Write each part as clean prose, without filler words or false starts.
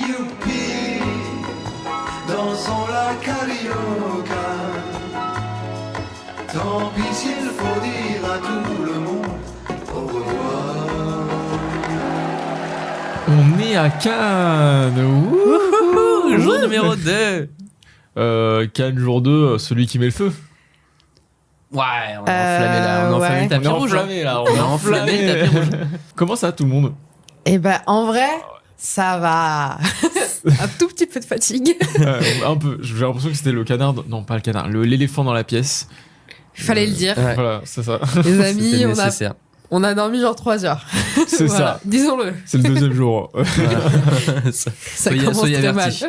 youpi, dansons la carioca. Tant pis s'il faut dire à tout le monde au revoir. On est à Cannes. Wouhou, jour numéro 2. Cannes jour 2, celui qui met le feu. Ouais, on a enflammé le tapis rouge. On a enflammé le tapis rouge. Comment ça, tout le monde? Eh ben, en vrai, ça va. Un tout petit peu de fatigue. Un peu. J'ai l'impression que c'était le canard. Non, pas le canard. L'éléphant dans la pièce. Il fallait le dire. Ouais. Voilà, c'est ça. Les amis, C'était nécessaire. on a dormi genre 3 heures. C'est Voilà, ça. disons-le. C'est le deuxième jour. Ça- Ça Soyez- commence soyez très mal. avertis.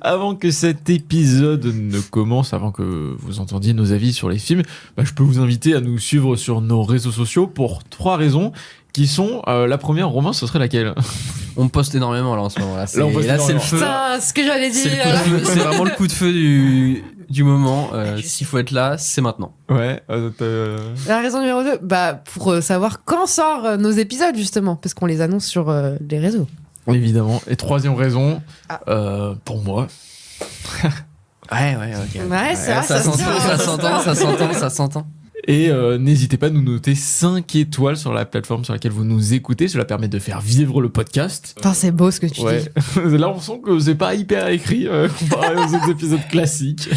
Avant que cet épisode ne commence, avant que vous entendiez nos avis sur les films, je peux vous inviter à nous suivre sur nos réseaux sociaux pour 3 raisons. Qui sont la première, Romain, ce serait laquelle? On poste énormément là en ce moment. Là, on poste c'est le énormément. feu. Putain, ce que j'allais C'est, dire. le coup de feu. C'est vraiment le coup de feu du moment. S'il faut être là, c'est maintenant. Ouais. La raison numéro 2, pour savoir quand sortent nos épisodes, justement, parce qu'on les annonce sur les réseaux. Évidemment. Et troisième raison, pour moi. Ouais, ok. Ouais, c'est vrai, ça se tient, ça s'entend. Et n'hésitez pas à nous noter 5 étoiles sur la plateforme sur laquelle vous nous écoutez. Cela permet de faire vivre le podcast. Putain, c'est beau ce que tu dis. Là, on sent que c'est pas hyper écrit comparé aux autres épisodes classiques.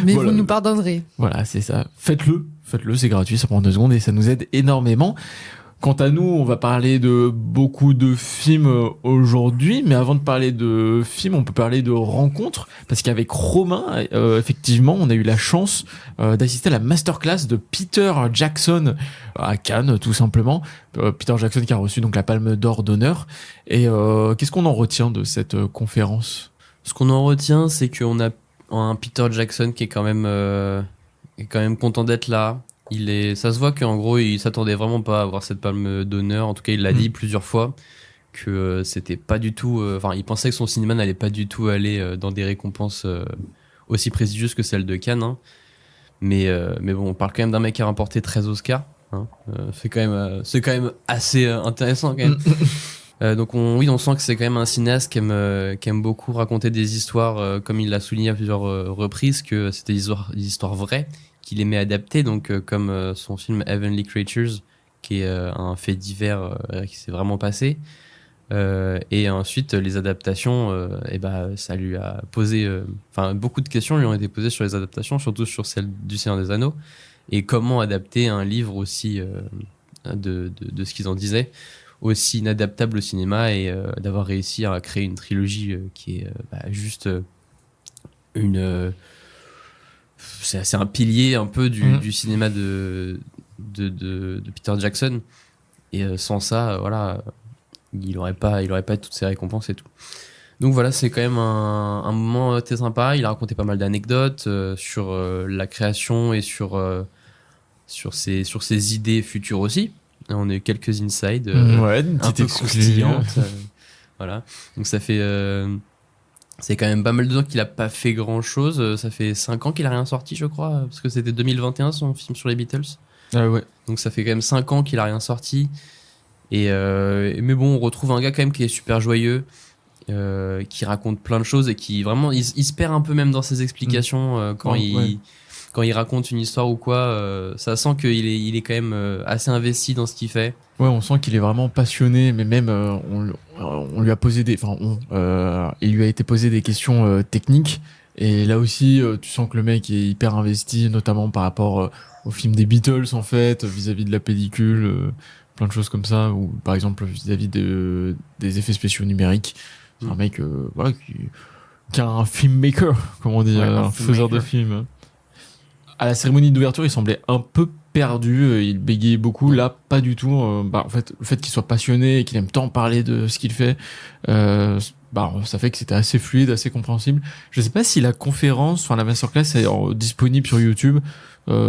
Mais Voilà. vous nous pardonnerez. Voilà, c'est ça. Faites-le, c'est gratuit, ça prend 2 secondes et ça nous aide énormément. Quant à nous, on va parler de beaucoup de films aujourd'hui, mais avant de parler de films, on peut parler de rencontres, parce qu'avec Romain, effectivement, on a eu la chance d'assister à la masterclass de Peter Jackson à Cannes, tout simplement. Peter Jackson qui a reçu donc la Palme d'Or d'honneur. Et qu'est-ce qu'on en retient de cette conférence? Ce qu'on en retient, c'est qu'on a un Peter Jackson qui est quand même content d'être là. Ça se voit qu'en gros, il s'attendait vraiment pas à avoir cette palme d'honneur. En tout cas, il l'a dit plusieurs fois que c'était pas du tout. Il pensait que son cinéma n'allait pas du tout aller dans des récompenses aussi prestigieuses que celle de Cannes. Hein. Mais bon, on parle quand même d'un mec qui a remporté 13 Oscars. Hein. C'est quand même assez intéressant quand même. Donc on sent que c'est quand même un cinéaste qui aime beaucoup raconter des histoires, comme il l'a souligné à plusieurs reprises, que c'était des histoires vraies qu'il aimait adapter, donc comme son film Heavenly Creatures, qui est un fait divers qui s'est vraiment passé. Et ensuite, les adaptations, ça lui a posé... beaucoup de questions lui ont été posées sur les adaptations, surtout sur celle du Seigneur des Anneaux, et comment adapter un livre aussi de ce qu'ils en disaient, aussi inadaptable au cinéma, et d'avoir réussi à créer une trilogie qui est juste une... c'est un pilier un peu du cinéma de Peter Jackson, et sans ça il aurait pas toutes ces récompenses et tout. Donc voilà, c'est quand même un moment très sympa. Il a raconté pas mal d'anecdotes sur la création et sur ses idées futures aussi. On a eu quelques insides une un petite peu exclusive. croustillantes. Voilà, donc ça fait c'est quand même pas mal de temps qu'il a pas fait grand chose. Ça fait 5 ans qu'il a rien sorti, je crois, parce que c'était 2021 son film sur les Beatles. Ah ouais. Donc ça fait quand même 5 ans qu'il a rien sorti. Mais bon, on retrouve un gars quand même qui est super joyeux, qui raconte plein de choses, et qui vraiment il se perd un peu même dans ses explications quand il raconte une histoire ou quoi. Ça sent qu'il est quand même assez investi dans ce qu'il fait. Ouais, on sent qu'il est vraiment passionné, mais même on lui a posé il lui a été posé des questions techniques, et là aussi tu sens que le mec est hyper investi, notamment par rapport au film des Beatles en fait, vis-à-vis de la pellicule, plein de choses comme ça, ou par exemple vis-à-vis des effets spéciaux numériques. C'est un mec qui est un filmmaker, comme on dit, un faiseur de films. À la cérémonie d'ouverture, il semblait un peu perdu, il bégayait beaucoup. Là, pas du tout. En fait, le fait qu'il soit passionné et qu'il aime tant parler de ce qu'il fait, ça fait que c'était assez fluide, assez compréhensible. Je sais pas si la conférence, la masterclass est disponible sur YouTube.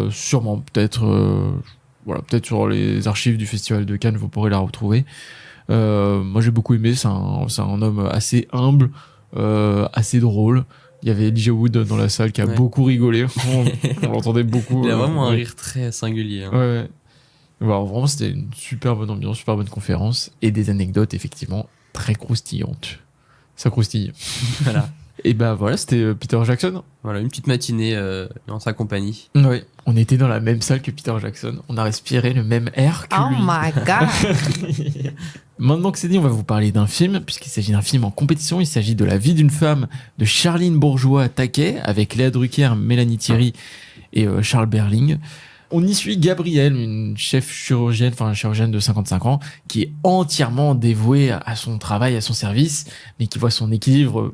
Sûrement, peut-être sur les archives du Festival de Cannes, vous pourrez la retrouver. Moi, j'ai beaucoup aimé. C'est un homme assez humble, assez drôle. Il y avait Elijah Wood dans la salle qui a beaucoup rigolé. On l'entendait beaucoup. Il a vraiment un rire très singulier. Hein. Ouais. Alors, vraiment, c'était une super bonne ambiance, super bonne conférence, et des anecdotes effectivement très croustillante. Ça croustille. Voilà. Et bah voilà, c'était Peter Jackson. Voilà, une petite matinée en sa compagnie. Oui. On était dans la même salle que Peter Jackson. On a respiré le même air que Oh lui. my god. Maintenant que c'est dit, on va vous parler d'un film, puisqu'il s'agit d'un film en compétition. Il s'agit de La vie d'une femme de Charline Bourgeois-Taquet, avec Léa Drucker, Mélanie Thierry et Charles Berling. On y suit Gabrielle, une chirurgienne de 55 ans, qui est entièrement dévouée à son travail, à son service, mais qui voit son équilibre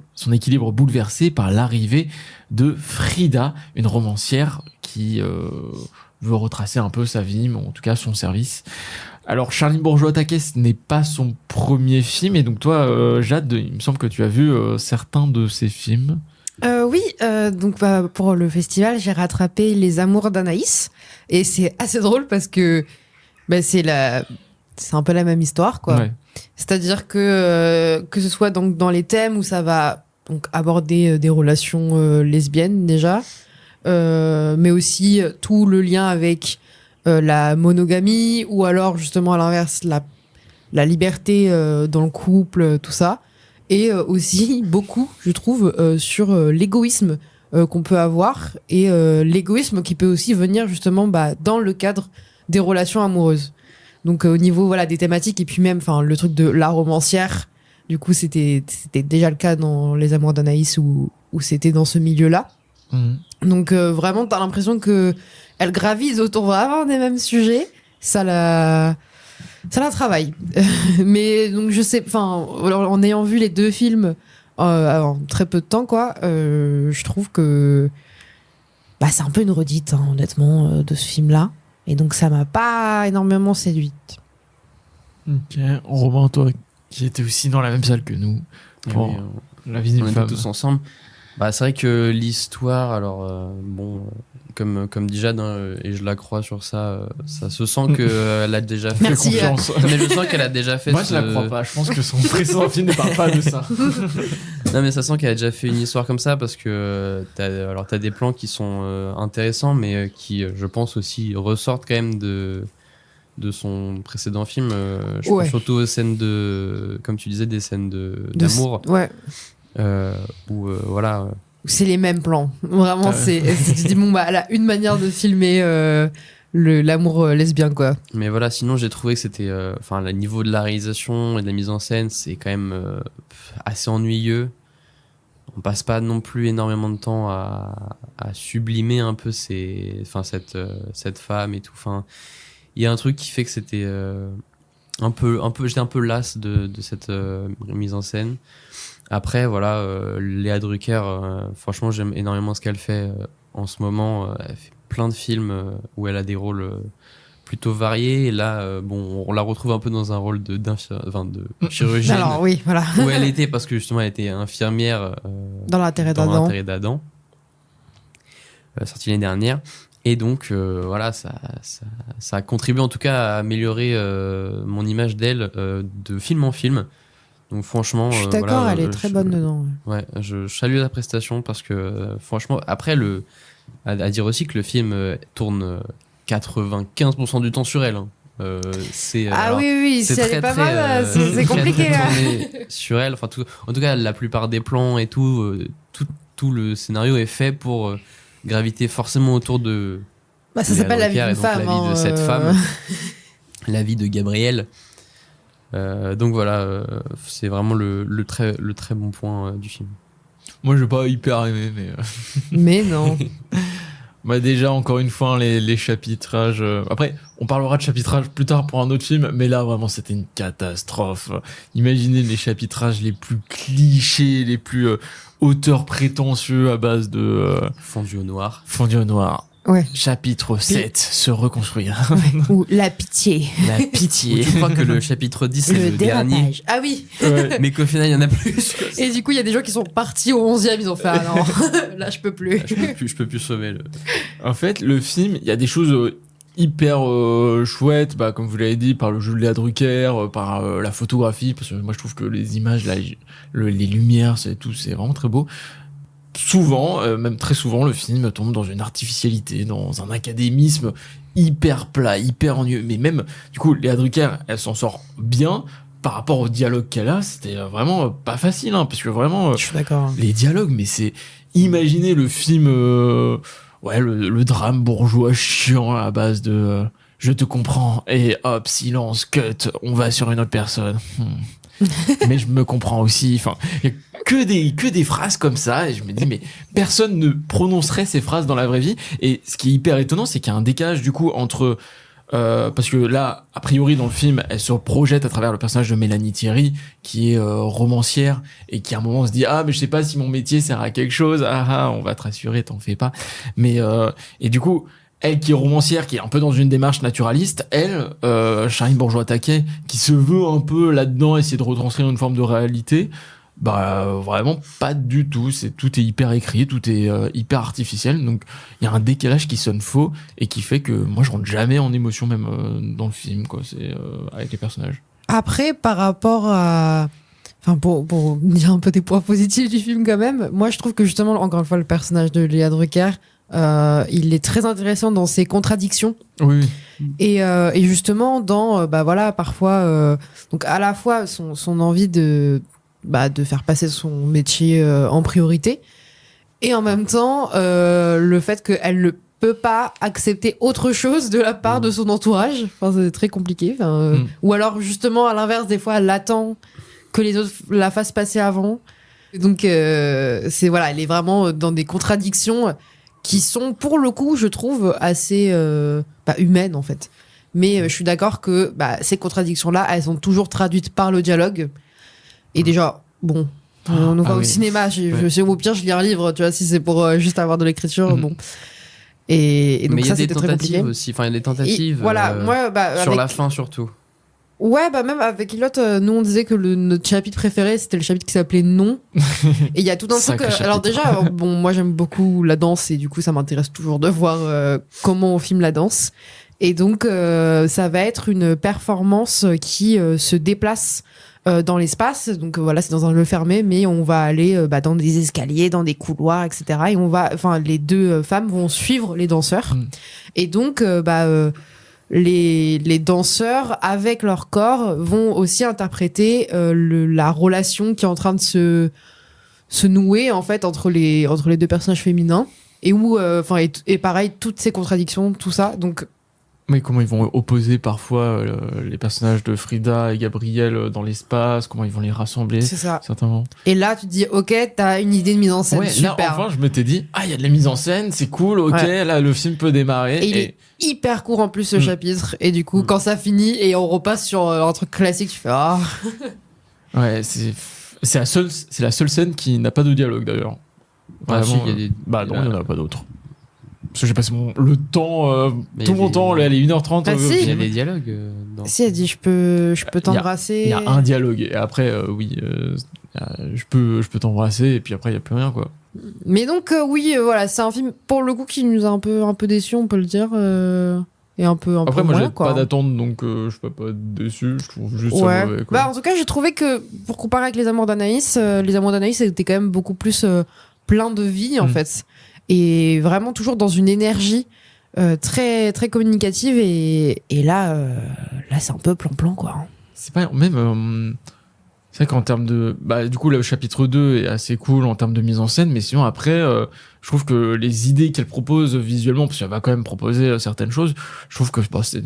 bouleversé par l'arrivée de Frida, une romancière qui veut retracer un peu sa vie, mais en tout cas son service. Alors, Charline Bourgeois-Taquet, ce n'est pas son premier film, et donc toi, Jade, il me semble que tu as vu certains de ses films. Oui, donc pour le festival, j'ai rattrapé Les Amours d'Anaïs. Et c'est assez drôle parce que c'est un peu la même histoire, quoi. Ouais. C'est-à-dire que ce soit donc dans les thèmes où ça va donc aborder des relations lesbiennes déjà, mais aussi tout le lien avec la monogamie, ou alors justement à l'inverse la liberté dans le couple, tout ça. Et aussi beaucoup, je trouve, sur l'égoïsme qu'on peut avoir, et l'égoïsme qui peut aussi venir justement dans le cadre des relations amoureuses. Donc au niveau des thématiques, et puis même le truc de la romancière, du coup c'était déjà le cas dans Les Amours d'Anaïs où c'était dans ce milieu-là. Mmh. Donc vraiment t'as l'impression que elle gravise autour vraiment des mêmes sujets. Ça la travaille. Mais donc je sais, en ayant vu les deux films en très peu de temps, quoi, je trouve que c'est un peu une redite, hein, honnêtement, de ce film-là. Et donc ça m'a pas énormément séduite. Ok. Romain, toi, qui étais aussi dans la même salle que nous, pour Oui, La vie d'une on était femme. tous ensemble. C'est vrai que l'histoire, alors comme dit Jade, hein, et je la crois sur ça, ça se sent qu'elle a déjà fait Merci, confiance. Mais je sens qu'elle a déjà fait. Moi, je la crois pas. Je pense que son précédent film ne parle pas de ça. Non, mais ça sent qu'elle a déjà fait une histoire comme ça, parce que t'as des plans qui sont intéressants, mais qui, je pense aussi, ressortent quand même de son précédent film. Je pense surtout aux scènes comme tu disais, des scènes d'amour. Ouais. Où voilà. C'est les mêmes plans. Vraiment, tu te dis, elle a une manière de filmer l'amour lesbien, quoi. Mais voilà, sinon j'ai trouvé que c'était, le niveau de la réalisation et de la mise en scène, c'est quand même assez ennuyeux. On passe pas non plus énormément de temps à sublimer un peu cette femme et tout. Enfin, il y a un truc qui fait que c'était j'étais un peu las de cette mise en scène. Après, voilà, Léa Drucker, franchement, j'aime énormément ce qu'elle fait en ce moment. Elle fait plein de films où elle a des rôles plutôt variés. Et là, on la retrouve un peu dans un rôle de chirurgienne. Alors, oui, voilà. Où elle était, parce que justement, elle était infirmière dans l'intérêt dans d'Adam. l'intérêt d'Adam, sortie l'année dernière. Et donc, voilà, ça a contribué en tout cas à améliorer mon image d'elle de film en film. Donc franchement, je suis d'accord, voilà, elle est très bonne dedans. Ouais, je salue la prestation, parce que franchement, après à dire aussi que le film tourne 95% du temps sur elle. Hein. Oui, c'est si elle très, est pas très, mal, c'est compliqué. très Là. tourné sur elle. Enfin, en tout cas, la plupart des plans et tout le scénario est fait pour graviter forcément autour de. Ça s'appelle La vie d'une femme. La vie de cette femme, la vie de Gabrielle. Donc voilà, c'est vraiment le très bon point du film. Moi, je n'ai pas hyper aimé, mais. Mais non. Déjà, encore une fois, les chapitrages. Après, on parlera de chapitrage plus tard pour un autre film, mais là, vraiment, c'était une catastrophe. Imaginez les chapitrages les plus clichés, les plus auteurs prétentieux à base de. Fondu au noir. Fondu au noir. Ouais. Chapitre 7, se reconstruire. Ou la pitié. La pitié. Je crois que le chapitre 10, c'est le dernier. Ah oui. Ouais. Mais qu'au final, il y en a plus. Et du coup, il y a des gens qui sont partis au 11e, ils ont fait ah non, là je peux plus. Je peux plus sauver le. En fait, le film, il y a des choses hyper chouettes, comme vous l'avez dit, par le jeu de Léa Drucker, par la photographie, parce que moi je trouve que les images, là, les lumières, c'est vraiment très beau. Souvent, même très souvent, le film tombe dans une artificialité, dans un académisme hyper plat, hyper ennuyeux. Mais même, du coup, Léa Drucker, elle s'en sort bien par rapport au dialogue qu'elle a, c'était vraiment pas facile, hein, parce que vraiment, Je suis d'accord. les dialogues, mais c'est imaginez le film, le drame bourgeois chiant à base de je te comprends et hop silence cut, on va sur une autre personne. Mais je me comprends aussi. Enfin, il y a que des phrases comme ça et je me dis mais personne ne prononcerait ces phrases dans la vraie vie. Et ce qui est hyper étonnant, c'est qu'il y a un décalage du coup entre parce que là, a priori dans le film, elle se projette à travers le personnage de Mélanie Thierry, qui est romancière et qui à un moment se dit mais je sais pas si mon métier sert à quelque chose. On va te rassurer, t'en fais pas. Mais et du coup, elle qui est romancière, qui est un peu dans une démarche naturaliste, elle, Charline Bourgeois-Taquet, qui se veut un peu là-dedans, essayer de retranscrire une forme de réalité. Vraiment pas du tout, tout est hyper écrit, tout est hyper artificiel, donc il y a un décalage qui sonne faux et qui fait que moi je rentre jamais en émotion même dans le film quoi, c'est avec les personnages. Après, par rapport à... Enfin, pour dire un peu des points positifs du film quand même, moi je trouve que justement, encore une fois, le personnage de Léa Drucker, il est très intéressant dans ses contradictions. Oui. Et justement dans, parfois, donc à la fois son envie de faire passer son métier en priorité, et en même temps le fait qu'elle ne peut pas accepter autre chose de la part de son entourage. Enfin, c'est très compliqué. Ou alors justement à l'inverse, des fois elle attend que les autres la fassent passer avant. Donc elle est vraiment dans des contradictions qui sont pour le coup, je trouve, assez humaines en fait. Mais je suis d'accord que ces contradictions-là, elles sont toujours traduites par le dialogue. Et déjà, bon, on va au cinéma, au pire, je lis un livre, tu vois, si c'est pour juste avoir de l'écriture, bon. Et donc mais ça, c'était très compliqué. Aussi. Enfin, il y a des tentatives. Voilà, moi, sur la fin surtout. Ouais, même avec Elliot, nous on disait que notre chapitre préféré, c'était le chapitre qui s'appelait Non. Et il y a tout un truc. Alors déjà, moi j'aime beaucoup la danse et du coup ça m'intéresse toujours de voir comment on filme la danse. Et donc ça va être une performance qui se déplace dans l'espace. Donc voilà, c'est dans un lieu fermé, mais on va aller dans des escaliers, dans des couloirs, etc. Et les deux femmes vont suivre les danseurs. Et donc les danseurs, avec leur corps, vont aussi interpréter la relation qui est en train de se nouer en fait entre les deux personnages féminins, et où et pareil, toutes ces contradictions, tout ça. Donc mais comment ils vont opposer parfois les personnages de Frida et Gabriel dans l'espace, comment ils vont les rassembler. C'est ça. Certainement. Et là, tu te dis, ok, t'as une idée de mise en scène, super. Là, enfin, je m'étais dit, il y a de la mise en scène, c'est cool, ok, là, le film peut démarrer. Et il est hyper court en plus, ce chapitre. Et du coup, quand ça finit et on repasse sur un truc classique, tu fais Ouais, c'est la seule scène qui n'a pas de dialogue d'ailleurs. Vraiment, il y a non, il n'y en a pas d'autre. Parce que j'ai passé le temps, tout mon temps, elle est 1h30. Si. Il y a des dialogues. Si, elle dit, je peux t'embrasser. Il y a un dialogue, et après, je peux t'embrasser, et puis après, il n'y a plus rien, quoi. Mais donc, voilà, c'est un film, pour le coup, qui nous a un peu déçus, on peut le dire. Et un peu après, moi, moins, j'ai pas d'attente, donc je peux pas être déçu, je trouve juste ça mauvais, quoi. En tout cas, j'ai trouvé que, pour comparer avec Les Amours d'Anaïs, Les Amours d'Anaïs c'était quand même beaucoup plus plein de vie, en fait. Et vraiment toujours dans une énergie très très communicative, et là c'est un peu plan-plan, quoi. C'est pas même c'est vrai qu'en termes de du coup le chapitre 2 est assez cool en termes de mise en scène, mais sinon après je trouve que les idées qu'elle propose visuellement, parce qu'elle va quand même proposer certaines choses, je trouve que c'est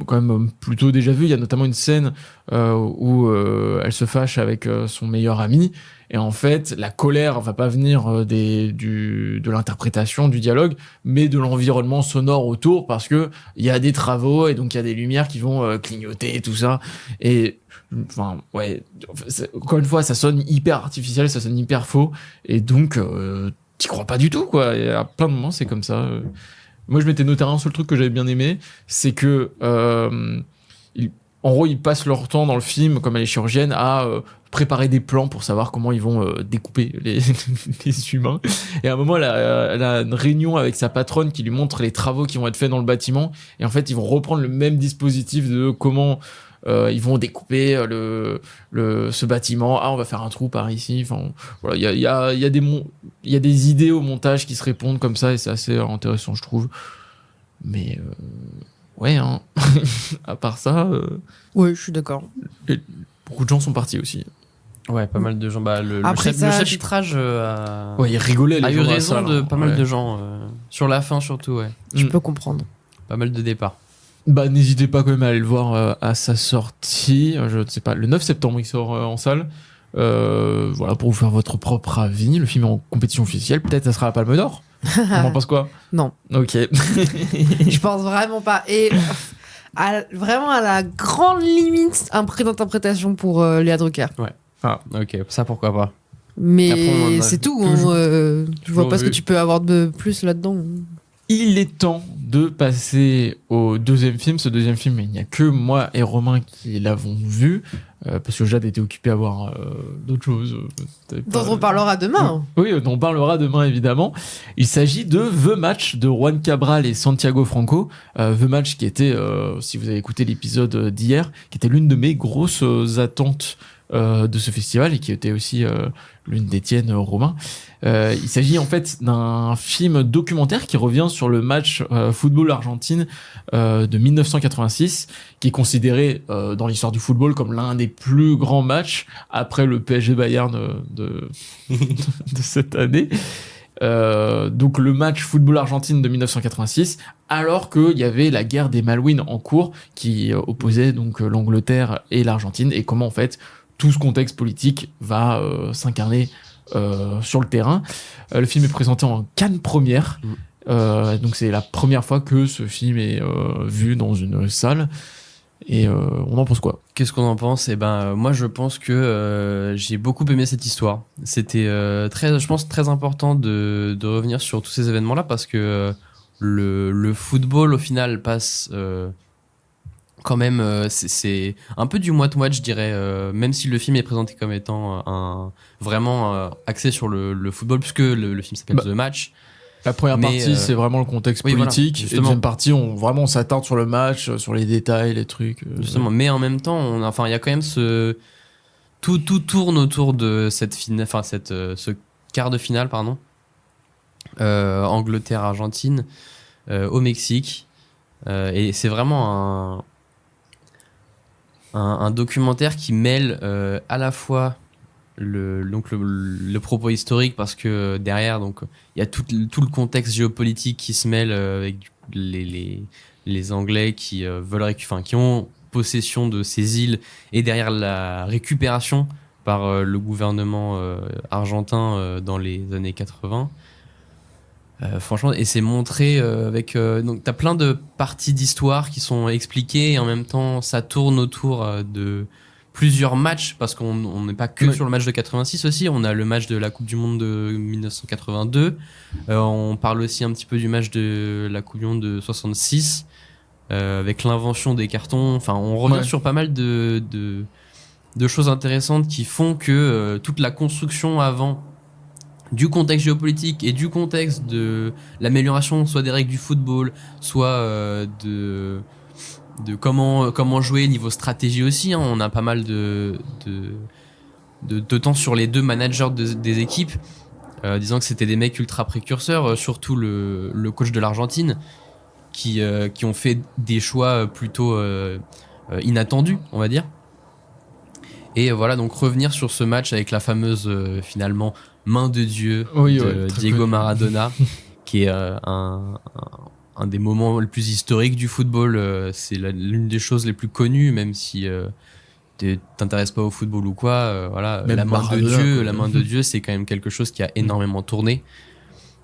quand même plutôt déjà vu. Il y a notamment une scène où elle se fâche avec son meilleur ami, et en fait la colère va pas venir de l'interprétation du dialogue, mais de l'environnement sonore autour, parce que il y a des travaux et donc il y a des lumières qui vont clignoter et tout ça. Et encore une fois, ça sonne hyper artificiel, ça sonne hyper faux, et donc t'y crois pas du tout, quoi. Et à plein de moments c'est comme ça. Moi, je m'étais noté un seul truc que j'avais bien aimé, c'est que en gros, ils passent leur temps dans le film, comme elle est chirurgienne, à préparer des plans pour savoir comment ils vont découper les humains. Et à un moment, elle a une réunion avec sa patronne qui lui montre les travaux qui vont être faits dans le bâtiment. Et en fait, ils vont reprendre le même dispositif de comment ils vont découper ce bâtiment. On va faire un trou par ici. Enfin, voilà, il y a des idées au montage qui se répondent comme ça, et c'est assez intéressant, je trouve. Mais à part ça. Oui, je suis d'accord. Beaucoup de gens sont partis aussi. Ouais, pas mal de gens. Bah, le Après ça, le chapitrage Ouais, ils rigolaient les a eu gens dans la raison salle, de hein. pas mal Ouais. de gens. Sur la fin, surtout, ouais. Je Mm. peux comprendre. Pas mal de départs. Bah, n'hésitez pas quand même à aller le voir à sa sortie. Je ne sais pas, le 9 septembre, il sort en salle. Voilà, pour vous faire votre propre avis. Le film est en compétition officielle. Peut-être ça sera la Palme d'Or. On en pense quoi? Non. Ok. Je pense vraiment pas. Et vraiment à la grande limite, un prix d'interprétation pour Léa Drucker. Ok, ça pourquoi pas. Mais Après, on en a c'est tout. toujours- Je vois toujours pas ce que vu. tu peux avoir de plus là-dedans. Il est temps de passer au deuxième film. Ce deuxième film, il n'y a que moi et Romain qui l'avons vu. Parce que Jade était occupée à voir d'autres choses. Dont on parlera demain. Oui, dont on parlera demain évidemment. Il s'agit de The Match de Juan Cabral et Santiago Franco. The Match qui était, si vous avez écouté l'épisode d'hier, qui était l'une de mes grosses attentes de ce festival et qui était aussi l'une des tiennes, Romain. Il s'agit en fait d'un film documentaire qui revient sur le match football Argentine de 1986, qui est considéré dans l'histoire du football comme l'un des plus grands matchs après le PSG Bayern de cette année. Donc le match football Argentine de 1986, alors qu'il y avait la guerre des Malouines en cours qui opposait donc l'Angleterre et l'Argentine, et comment en fait tout ce contexte politique va s'incarner sur le terrain. Le film est présenté en Cannes première, donc c'est la première fois que ce film est vu dans une salle. Et on en pense quoi? Qu'est-ce qu'on en pense? Eh ben, moi, je pense que j'ai beaucoup aimé cette histoire. C'était je pense, très important de revenir sur tous ces événements-là parce que le football, au final, passe quand même. C'est un peu du moite-moite, je dirais, même si le film est présenté comme étant vraiment axé sur le football, puisque le film s'appelle Bah, The Match. La première Mais, partie, c'est vraiment le contexte oui, voilà, politique. Et la justement. deuxième partie, on s'attarde sur le match, sur les détails, les trucs. Justement, mais en même temps, il y a quand même tout tourne autour de cette ce quart de finale, pardon. Angleterre-Argentine, au Mexique. Et c'est vraiment un documentaire qui mêle à la fois le propos historique, parce que derrière, donc, il y a tout le contexte géopolitique qui se mêle avec les Anglais qui veulent qui ont possession de ces îles, et derrière la récupération par le gouvernement argentin dans les années 80. Franchement, et c'est montré avec donc t'as plein de parties d'histoire qui sont expliquées, et en même temps ça tourne autour de plusieurs matchs, parce qu'on n'est pas que sur le match de 86 aussi, on a le match de la Coupe du Monde de 1982, on parle aussi un petit peu du match de la Coupe du Monde de 66 avec l'invention des cartons. Enfin, on revient sur pas mal de choses intéressantes qui font que toute la construction avant du contexte géopolitique et du contexte de l'amélioration soit des règles du football, soit de comment jouer niveau stratégie aussi, hein. On a pas mal de temps sur les deux managers des équipes, disant que c'était des mecs ultra précurseurs, surtout le coach de l'Argentine qui ont fait des choix plutôt inattendus, on va dire. Et voilà, donc revenir sur ce match avec la fameuse finalement main de Dieu de Diego Maradona, qui est un des moments les plus historiques du football. C'est l'une des choses les plus connues, même si t'intéresses pas au football ou quoi. Voilà, même la main Maradona, de Dieu, quoi. la main de Dieu, c'est quand même quelque chose qui a énormément tourné.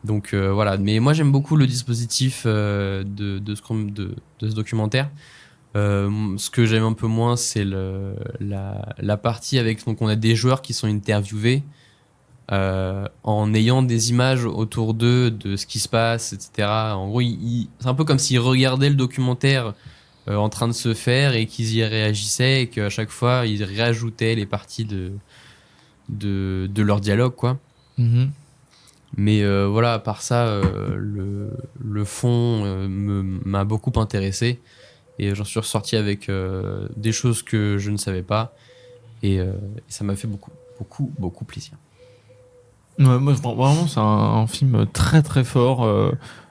Donc voilà, mais moi j'aime beaucoup le dispositif de ce documentaire. Ce que j'aime un peu moins, c'est la partie avec, donc on a des joueurs qui sont interviewés en ayant des images autour d'eux de ce qui se passe, etc. En gros, c'est un peu comme s'ils regardaient le documentaire en train de se faire, et qu'ils y réagissaient, et qu'à chaque fois ils réajoutaient les parties de leur dialogue, quoi. Mhm. Mais voilà, à part ça, le fond m'a beaucoup intéressé, et j'en suis ressorti avec des choses que je ne savais pas, et ça m'a fait beaucoup plaisir. Ouais, moi, vraiment, c'est un film très très fort.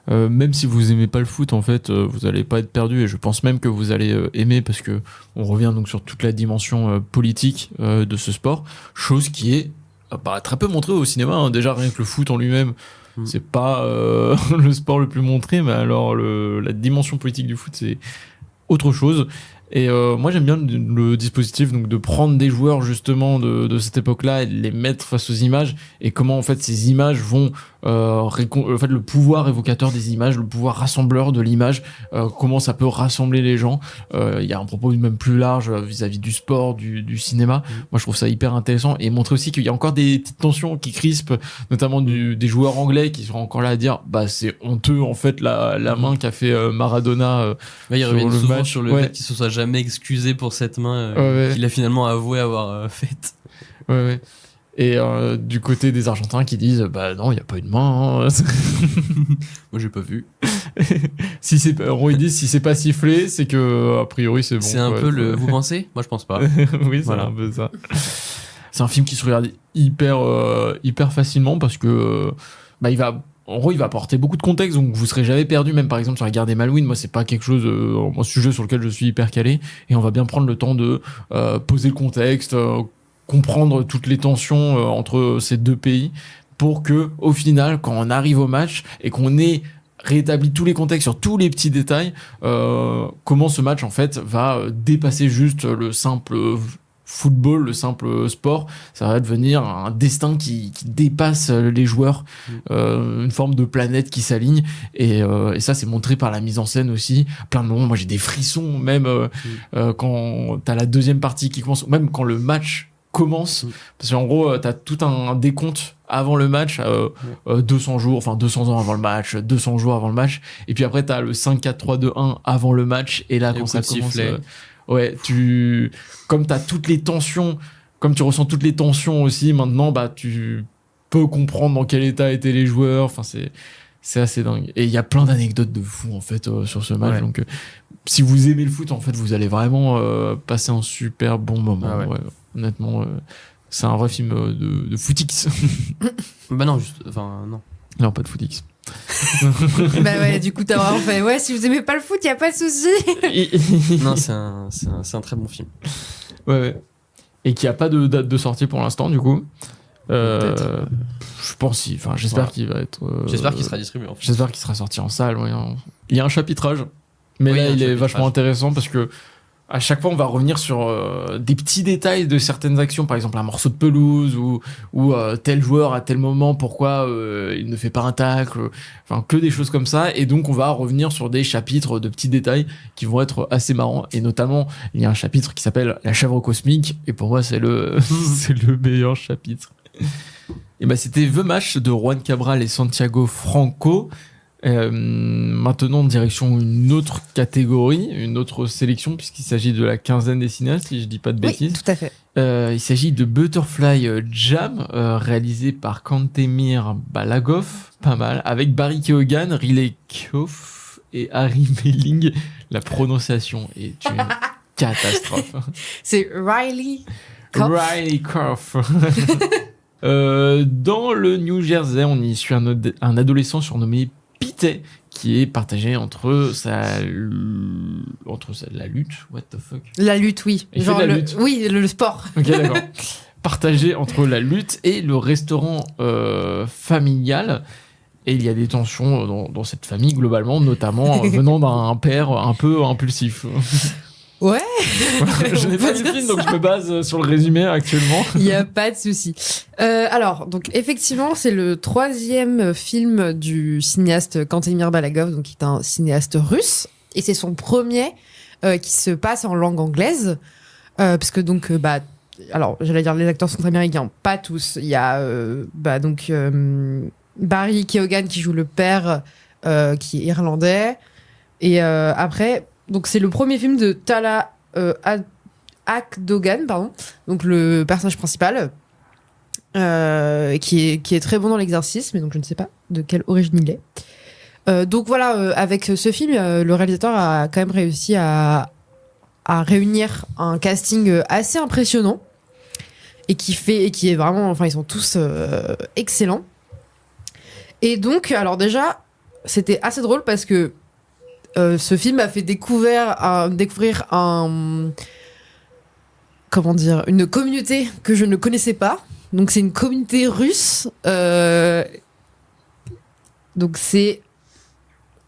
Même si vous aimez pas le foot, en fait, vous allez pas être perdu. Et je pense même que vous allez aimer parce que on revient donc sur toute la dimension politique de ce sport, chose qui est très peu montrée au cinéma. Hein. Déjà, rien que le foot en lui-même, c'est pas le sport le plus montré, mais alors la dimension politique du foot, c'est autre chose. Et moi j'aime bien le dispositif donc de prendre des joueurs justement de cette époque-là et de les mettre face aux images et comment en fait ces images vont en fait le pouvoir évocateur des images, le pouvoir rassembleur de l'image, comment ça peut rassembler les gens. Il y a un propos même plus large vis-à-vis du sport, du cinéma. Moi je trouve ça hyper intéressant et montrer aussi qu'il y a encore des petites tensions qui crispent, notamment des joueurs anglais qui sont encore là à dire bah c'est honteux en fait la main qu'a fait Maradona. Ouais, ils sur reviennent le souvent match. sur le Ouais. fait qu'il se soit jamais excusé pour cette main Ouais. qu'il a finalement avoué avoir faite. Ouais. Et du côté des Argentins qui disent bah non, il n'y a pas eu de main. Hein. Moi j'ai pas vu. Si c'est ils disent si c'est pas sifflé, c'est que a priori c'est bon. C'est un quoi. peu le. Vous pensez? Moi je pense pas. Oui, c'est Voilà. un peu ça. C'est un film qui se regarde hyper facilement parce que il va en gros il va apporter beaucoup de contexte donc vous serez jamais perdu même par exemple sur la guerre des Malouines. Moi c'est pas quelque chose un sujet sur lequel je suis hyper calé et on va bien prendre le temps de poser le contexte, comprendre toutes les tensions entre ces deux pays pour que au final quand on arrive au match et qu'on ait rétabli tous les contextes sur tous les petits détails, comment ce match en fait va dépasser juste le simple football, le simple sport, ça va devenir un destin qui dépasse les joueurs, une forme de planète qui s'aligne et ça c'est montré par la mise en scène aussi, plein de moments, moi j'ai des frissons même quand t'as la deuxième partie qui commence, même quand le match commence, parce qu'en gros t'as tout un décompte avant le match, 200 jours, enfin 200 ans avant le match, 200 jours avant le match, et puis après t'as le 5-4-3-2-1 avant le match, et là Et quand le ça coup de commence, sifflet. ouais, comme t'as toutes les tensions, comme tu ressens toutes les tensions aussi, maintenant, bah, tu peux comprendre dans quel état étaient les joueurs, enfin, c'est assez dingue. Et il y a plein d'anecdotes de fou, en fait, sur ce match, Ouais. donc, si vous aimez le foot, en fait, vous allez vraiment passer un super bon moment. Ah ouais. Ouais, honnêtement, c'est un vrai film de footix. Bah non, juste. Enfin, non. Non, pas de footix. Bah ouais, du coup, t'as vraiment fait. Ouais, si vous aimez pas le foot, y a pas de souci. Non, c'est un très bon film. Ouais. Et qui a pas de date de sortie pour l'instant, du coup. Peut-être. Je pense si. Enfin, j'espère Voilà. qu'il va être. J'espère qu'il sera distribué en fait. J'espère qu'il sera sorti en salle. Ouais, hein. Il y a un chapitrage, mais Oui, là, il y a un il est chapitrage. vachement intéressant parce que à chaque fois, on va revenir sur des petits détails de certaines actions, par exemple un morceau de pelouse ou tel joueur à tel moment, pourquoi il ne fait pas un tacle, enfin que des choses comme ça. Et donc, on va revenir sur des chapitres de petits détails qui vont être assez marrants. Et notamment, il y a un chapitre qui s'appelle La chèvre cosmique. Et pour moi, c'est c'est le meilleur chapitre. Et ben, c'était The Match de Juan Cabral et Santiago Franco. Maintenant, direction une autre catégorie, une autre sélection, puisqu'il s'agit de la quinzaine des cinéastes, si je dis pas de Oui, bêtises. tout à fait. Il s'agit de Butterfly Jam, réalisé par Kantemir Balagov, pas mal, avec Barry Keoghan, Riley Keough et Harry Melling. La prononciation est une catastrophe. C'est Riley Koff. Riley Keough. Dans le New Jersey, on y suit un adolescent surnommé Pete, qui est partagé entre la lutte, what the fuck. La lutte, oui. Il fait de la lutte. Oui, le sport. Ok, d'accord. Partagé entre la lutte et le restaurant familial. Et il y a des tensions dans cette famille, globalement, notamment venant d'un père un peu impulsif. Ouais. Je n'ai On pas peut vu le dire film, ça. donc je me base sur le résumé actuellement. Il n'y a pas de souci. Alors, donc effectivement, c'est le troisième film du cinéaste Kantemir Balagov, donc qui est un cinéaste russe, et c'est son premier qui se passe en langue anglaise, parce que donc alors j'allais dire les acteurs sont américains, pas tous. Il y a Barry Keoghan qui joue le père, qui est irlandais, et après donc c'est le premier film de Tala Akdogan, pardon, donc le personnage principal, qui est très bon dans l'exercice, mais donc je ne sais pas de quelle origine il est. Donc voilà, avec ce film, le réalisateur a quand même réussi à réunir un casting assez impressionnant. et qui est vraiment, enfin ils sont tous excellents. Et donc, alors déjà, c'était assez drôle parce que ce film m'a fait découvrir comment dire, une communauté que je ne connaissais pas. Donc c'est une communauté russe. Donc c'est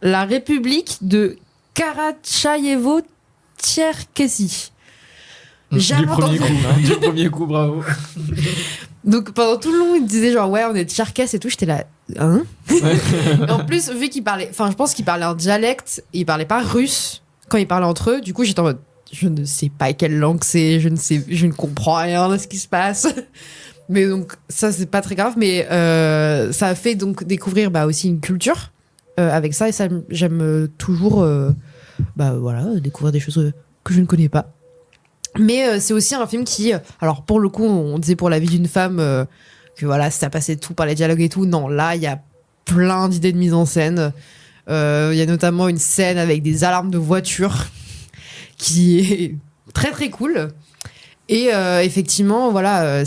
la République de Karachayevo-Tcherkessie. Du premier coup, bravo. Donc pendant tout le long, il disait genre ouais, on est Tcherkesse et tout. J'étais là, hein. Et en plus, vu qu'il parlait, enfin je pense qu'il parlait un dialecte, il parlait pas russe quand ils parlaient entre eux. Du coup, j'étais en mode, je ne sais pas quelle langue c'est, je ne comprends rien de ce qui se passe. Mais donc ça c'est pas très grave, mais ça a fait donc découvrir aussi une culture avec ça, et ça j'aime toujours voilà, découvrir des choses que je ne connais pas. Mais c'est aussi un film qui, alors pour le coup, on disait pour la vie d'une femme que voilà, ça passait tout par les dialogues et tout. Non, là il y a plein d'idées de mise en scène. Il y a notamment une scène avec des alarmes de voiture qui est très très cool. Et effectivement, voilà,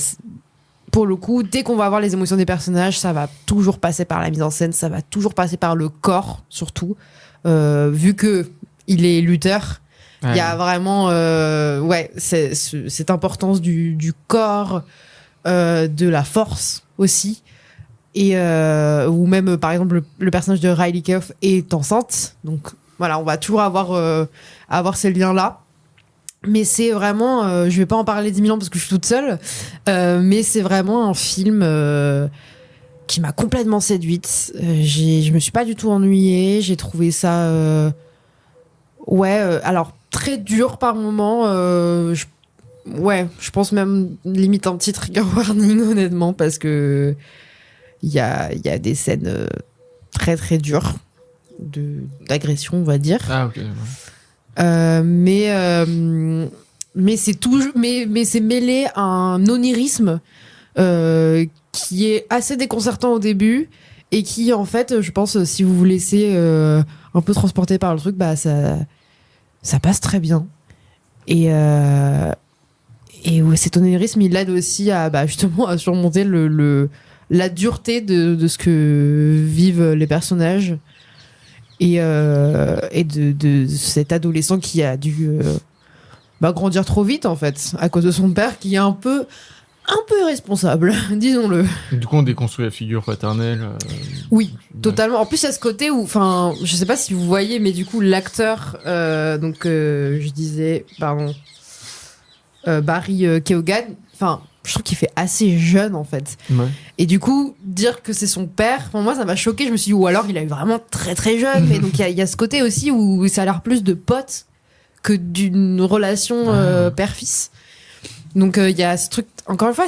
pour le coup, dès qu'on va avoir les émotions des personnages, ça va toujours passer par la mise en scène, ça va toujours passer par le corps, surtout. Vu que il est lutteur, il y a vraiment cette importance du corps, de la force aussi. Et ou même, par exemple, le personnage de Riley Keough est enceinte. Donc voilà, on va toujours avoir ces liens-là. Mais c'est vraiment, je vais pas en parler 10 000 ans parce que je suis toute seule, mais c'est vraiment un film qui m'a complètement séduite. Je me suis pas du tout ennuyée, j'ai trouvé ça, alors très dur par moments. Je pense même limite un petit trigger warning honnêtement, parce que il y a des scènes très très dures d'agression, on va dire. Ah ok. Mais c'est mais c'est mêlé à un onirisme qui est assez déconcertant au début, et qui en fait, je pense, si vous vous laissez un peu transporter par le truc, ça passe très bien. Et cet onirisme, il aide aussi à justement à surmonter la dureté de ce que vivent les personnages. Et de cet adolescent qui a dû grandir trop vite en fait, à cause de son père qui est un peu irresponsable, disons-le. Du coup, on déconstruit la figure paternelle. Oui, totalement. En plus, il y a ce côté où, enfin, je sais pas si vous voyez, mais du coup, l'acteur, je disais, pardon, Barry Keoghan, enfin, je trouve qu'il fait assez jeune en fait. Ouais. Et du coup, dire que c'est son père, pour moi ça m'a choqué. Je me suis dit, ou alors il a eu vraiment très très jeune. Mais donc il y a ce côté aussi où ça a l'air plus de pote que d'une relation père-fils. Donc il y a ce truc, encore une fois,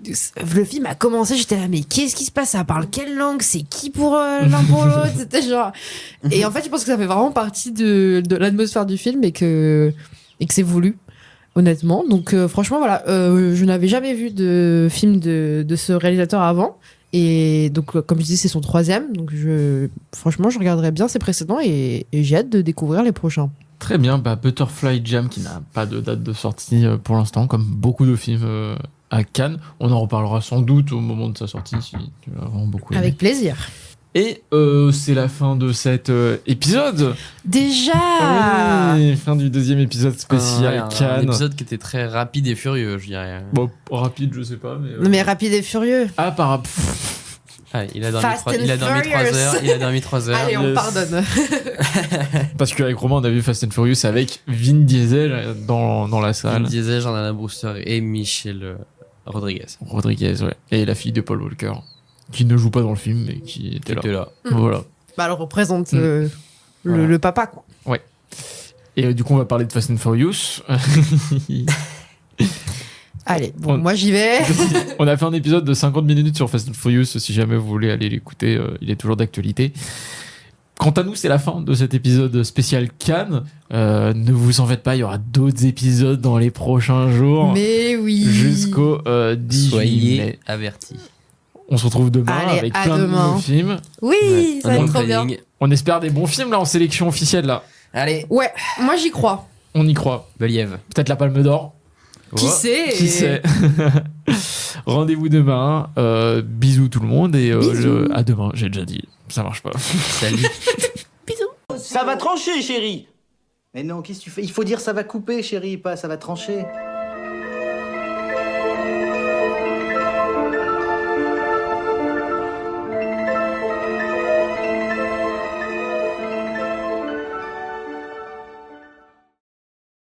le film a commencé, j'étais là, mais qu'est-ce qui se passe? Ça parle quelle langue? C'est qui pour l'un pour l'autre? C'était genre. Et en fait, je pense que ça fait vraiment partie de l'atmosphère du film, et que c'est voulu. Honnêtement, donc franchement voilà, je n'avais jamais vu de film de ce réalisateur avant, et donc comme je disais, c'est son 3e, donc franchement je regarderai bien ses précédents, et j'ai hâte de découvrir les prochains. Très bien, Butterfly Jam qui n'a pas de date de sortie pour l'instant, comme beaucoup de films à Cannes. On en reparlera sans doute au moment de sa sortie si tu l'as vraiment beaucoup aimé. Avec plaisir. Et c'est la fin de cet épisode. Déjà. Oui, fin du 2e épisode spécial Cannes. Un épisode qui était très rapide et furieux, je dirais. Bon, rapide, je sais pas, mais. Non mais rapide et furieux. Ah, par rapport. Ah, il a dormi 3 heures. Allez, on pardonne. Parce qu'avec Romain, on a vu Fast and Furious avec Vin Diesel dans la salle. Vin Diesel, Jordana Brewster et Michelle Rodriguez. Ouais. Et la fille de Paul Walker, qui ne joue pas dans le film, mais qui était là. Voilà. Elle représente le papa, quoi. Ouais. Et du coup, on va parler de Fast and Furious. Allez, moi j'y vais. On a fait un épisode de 50 minutes sur Fast and Furious, si jamais vous voulez aller l'écouter, il est toujours d'actualité. Quant à nous, c'est la fin de cet épisode spécial Cannes. Ne vous en faites pas, il y aura d'autres épisodes dans les prochains jours. Mais oui. Jusqu'au 18 Soyez mai. avertis. On se retrouve demain avec plein de nouveaux films. Oui, ça va être trop bien. On espère des bons films là en sélection officielle là. Allez. Ouais, moi j'y crois. On y croit. Believ. Peut-être la Palme d'Or. Qui Ouais. sait Qui sait. Rendez-vous demain. Bisous tout le monde et à demain. J'ai déjà dit. Ça marche pas. Salut. Ça va trancher, chérie. Mais non, qu'est-ce que tu fais? Il faut dire ça va couper, chérie, pas ça va trancher.